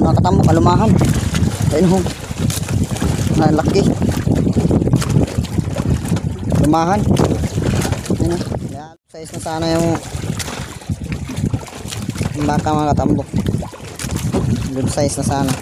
mga katambok, alumahan. Ayun ho. Laki. Lumahan. Ayun ho. Size na sana yung baka mga katambok. Good size na sana.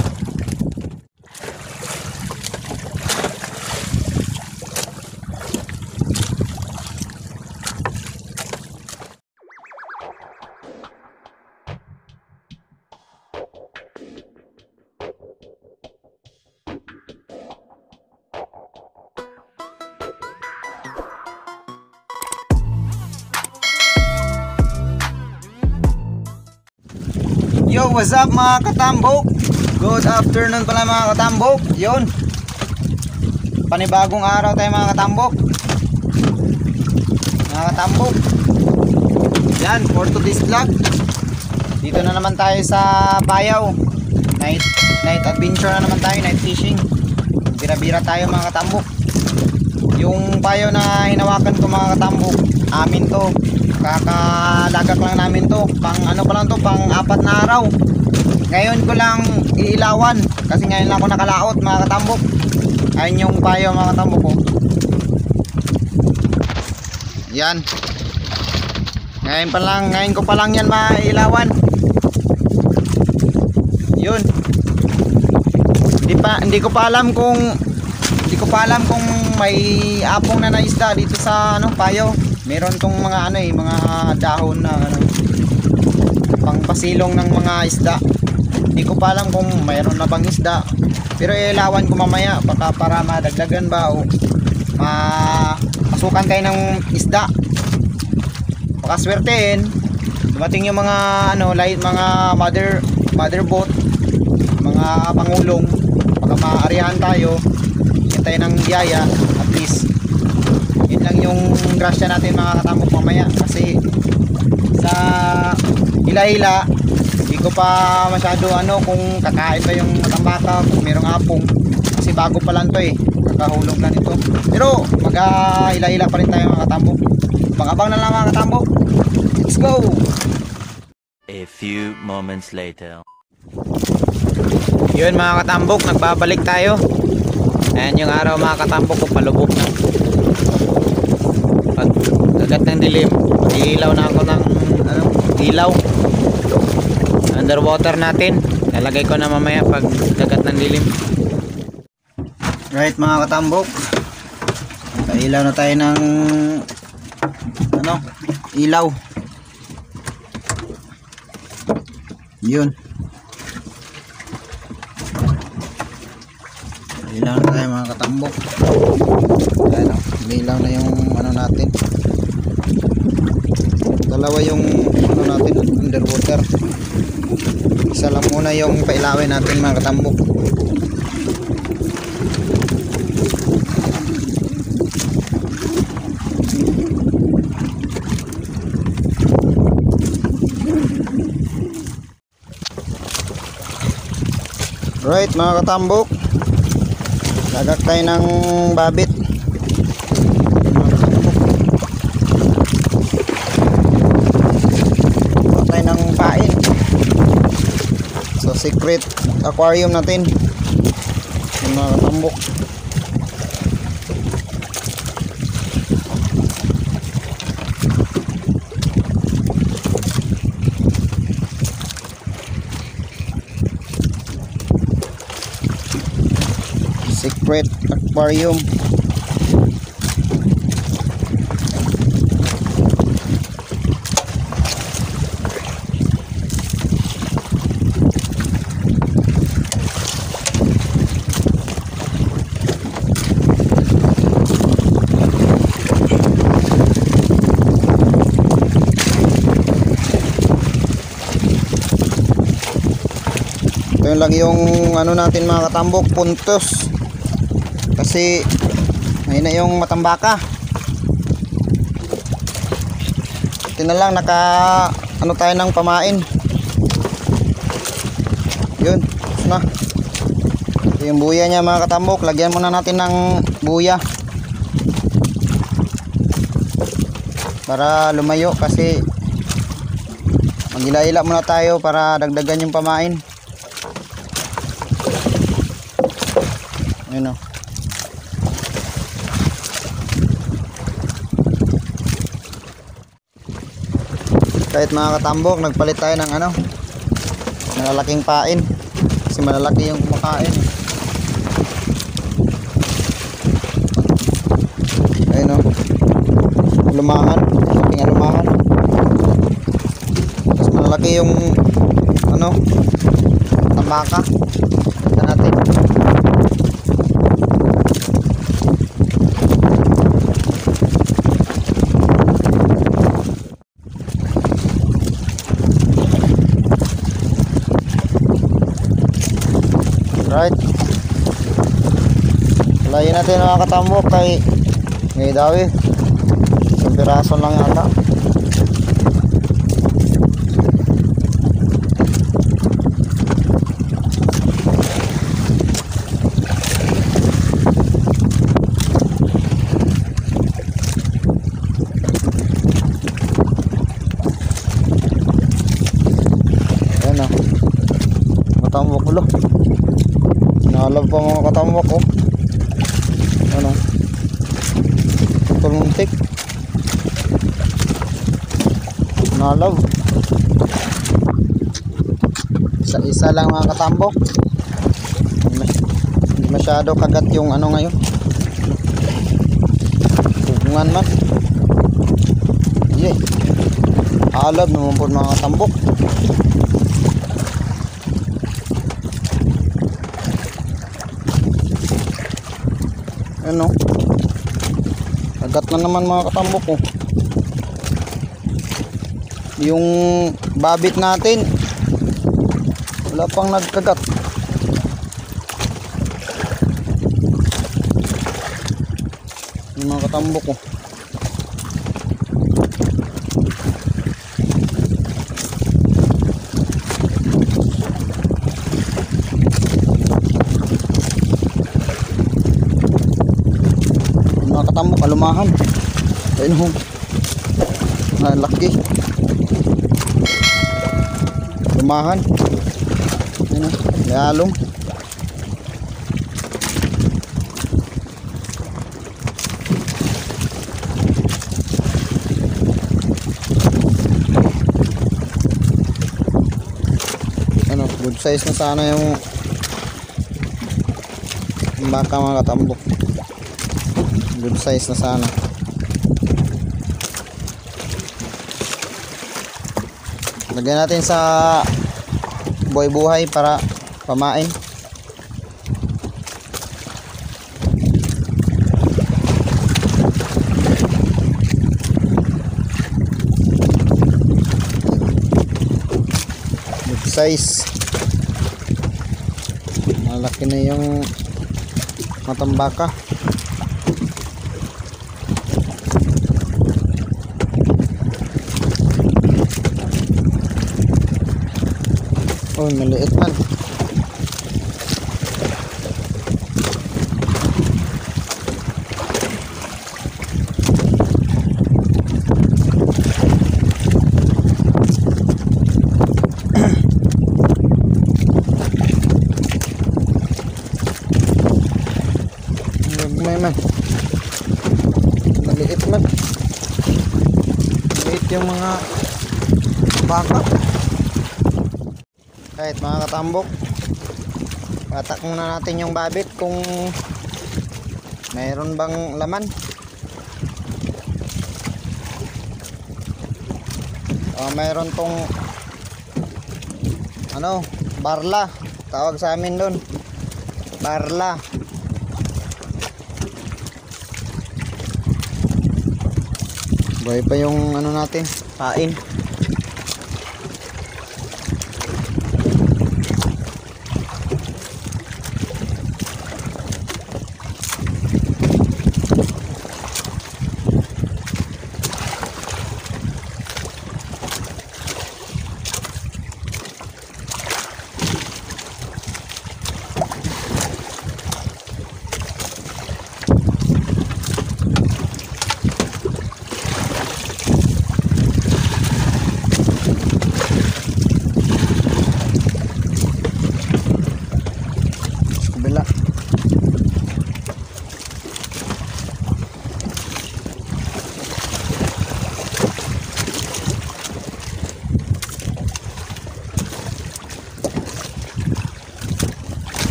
Yo, what's up mga katambok? Good afternoon pala mga katambok. Yun, panibagong araw tayo mga katambok. Mga katambok, yan, for today's vlog, dito na naman tayo sa Payaw. Night adventure na naman tayo, night fishing. Bira-bira tayo mga katambok. Yung payaw na hinawakan ko mga katambok, amin to. Kakalagak lang namin to. Pang ano pa lang to, pang 4 na araw. Ngayon ko lang iilawan kasi ngayon lang ako nakalaot mga katambok. Ayun yung payaw mga katambok ko. Yan. Ngayon ko pa lang yan mailawan. Yun. Hindi ko pa alam kung may apong na isda dito sa payaw. Meron tong mga mga dahon na pangpasilong ng mga isda. Hindi ko pa alam kung mayroon na bang isda. Pero ilawan ko mamaya para madagdagan ba o masukan tayo ng isda. Baka swertein. Dumating yung mga mga mother boat, mga pangulong. Baka maarihan tayo. Hintay ng biyaya at least. Yun lang yung grasya natin mga katambok mamaya kasi sa hila-hila hindi ko pa masyado kung kakain ba yung matambaka, kung merong apong kasi bago pa lang to kakahulog na nito, pero mag-hila-hila pa rin tayo mga katambok. Abang na lang mga katambok, let's go. A few moments later. Yun mga katambok, nagbabalik tayo. Ayan yung araw mga katambok ko, palubog na. Pag dagat ng dilim, ilaw na ako ng ilaw underwater natin. Lalagay ko na mamaya pag dagat ng dilim. Right mga katambok, kailaw na tayo ng ilaw. Yun, ilaw na tayo mga katambok. Ayan, ilaw na yung natin. Dalawa yung natin underwater. Isa lang muna yung pailawin natin mga katambok. Right mga katambok, lagak tayo ng babit. Tayo ng pain sa secret aquarium natin mga katambok. Secret aquarium. Ito lang yung natin mga katambok, puntos. Kasi ayun na yung matambaka. Ito na lang tayo ng pamain. Yun na. Ito yung buya niya mga katambok. Lagyan muna natin ng buya para lumayo kasi maghila-hila muna tayo para dagdagan yung pamain. Ayun o. Kahit mga katambok, nagpalit tayo ng ano, malalaking pain. Kasi malalaki yung kumakain. Ayun o. Lumahan. Malaking alumahan. Mas malalaki yung ano, tambaka. Ito natin. Right. Layin natin mga katambok kay ngayon daw eh. Isang piraso lang yata. Ayan o. Katambok ulo. Nalab pa mga katambok oh. Ano? Tuluntik. Nalab. Isa-isa lang mga katambok. Hindi masyado kagat yung ano ngayon. Tugungan man. Yeah. Alab naman po mga katambok. Ano? Kagat na naman mga katambok oh. Yung babit natin wala pang nagkagat. Yung mga katambok oh. Katambok alumahan. Ayun ho. Laki. Alumahan. Ayun ho. Yalong. Ano, good size na sana yung baka mga katambok. Good size na sana. Lagyan natin sa buhay-buhay para pamain. Good size. Malaki na yung matambaka. Oh, maliit man. May man. Maliit man. Maliit yung mga baka. Kahit mga katambok, patak muna natin yung babit kung mayroon bang laman. Mayroon tong ano, barla, tawag sa amin doon, barla. Buhay pa yung ano natin, pain.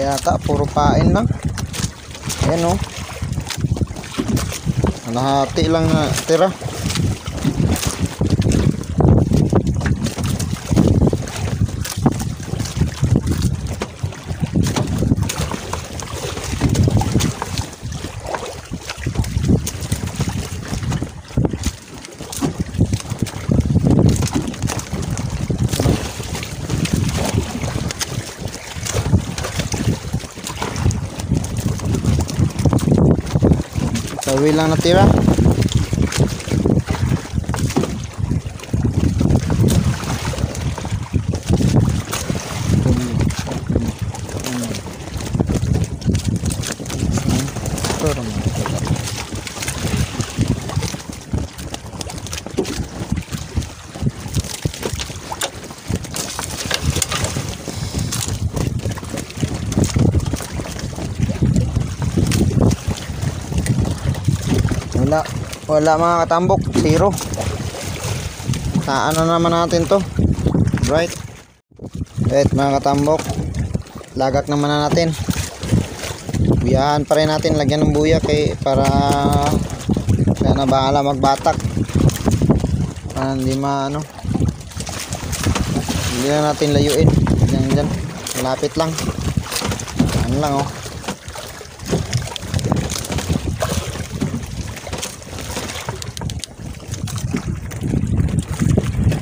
yata, puro pain lang. Ayan, oh. Kalahati lang na tira. Sawi lang natira. Wala mga katambok, zero. Ano naman natin to, right? Right mga katambok, lagak naman na natin. Buyahan pa rin natin, lagyan ng buya para kaya na bahala magbatak para hindi hindi na natin layuin. Dyan, malapit lang. Ano lang, oh.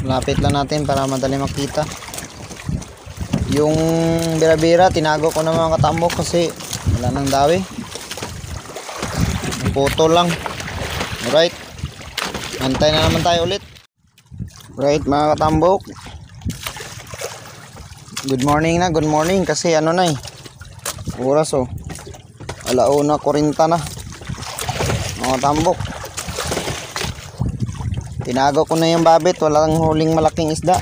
Lapit lang natin para madali makita. Yung bira-bira tinago ko na mga katambok kasi wala nang dawi. Photo lang. Alright, antay na naman tayo ulit. Right mga katambok, good morning na, good morning. Kasi ano na oras 1:40 na mga katambok. Tinago ko na yung babit, walang huling malaking isda.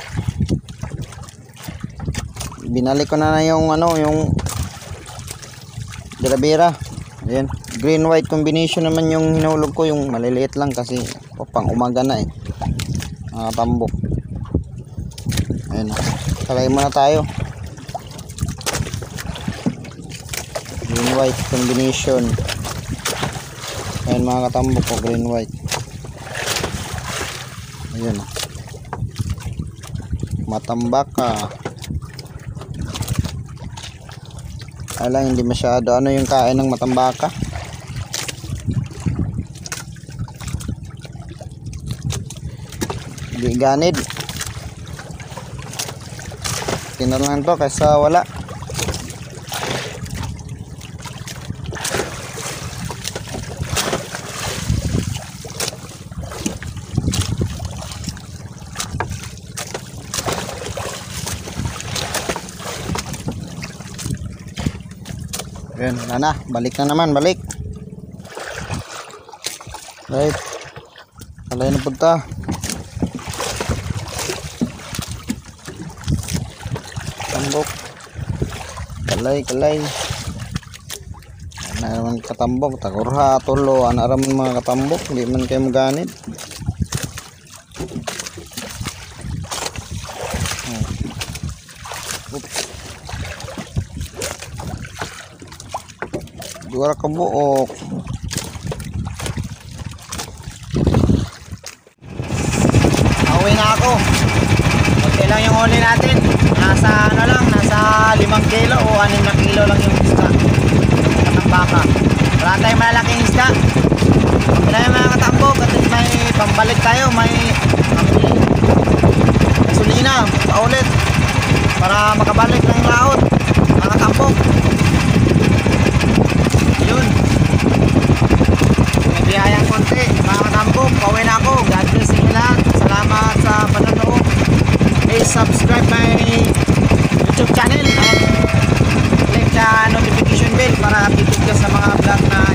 Binalik ko na yung yung bira-bira. Ayan, green white combination naman yung hinulog ko, yung maliliit lang kasi pang umaga na mga tambok. Ayan, talay muna tayo. Green white combination. Ayan mga katambok ko, green white. Ayan, matambaka. Alam, hindi masyado yung kain ng matambaka. Hindi ganid. Tinalan to kaysa wala. Ayan, wala na. Balik na naman, balik. Right. Kalay na punta. Tambok. Kalay. Ano naman katambok. Takurha, tulo. Ano naman mga katambok. Hindi man kayo maganit. Dua ka buok. Pauwi na ako. Okay lang yung huli natin. Nasa nasa 5 kilo o 6 na kilo lang yung isda. Katambaka. Wala tayong malalaking isda. Okay na yung mga katambok. At may pambalik tayo. May gasolina. Paulit. Para makabalik ng laot. Mga katambok. Yun, may biyayang konti mga katambok. Pauwi na ako. God bless you lahat. Salamat sa panonood. Please subscribe my YouTube channel at click the notification bell para updated ka sa mga vlog na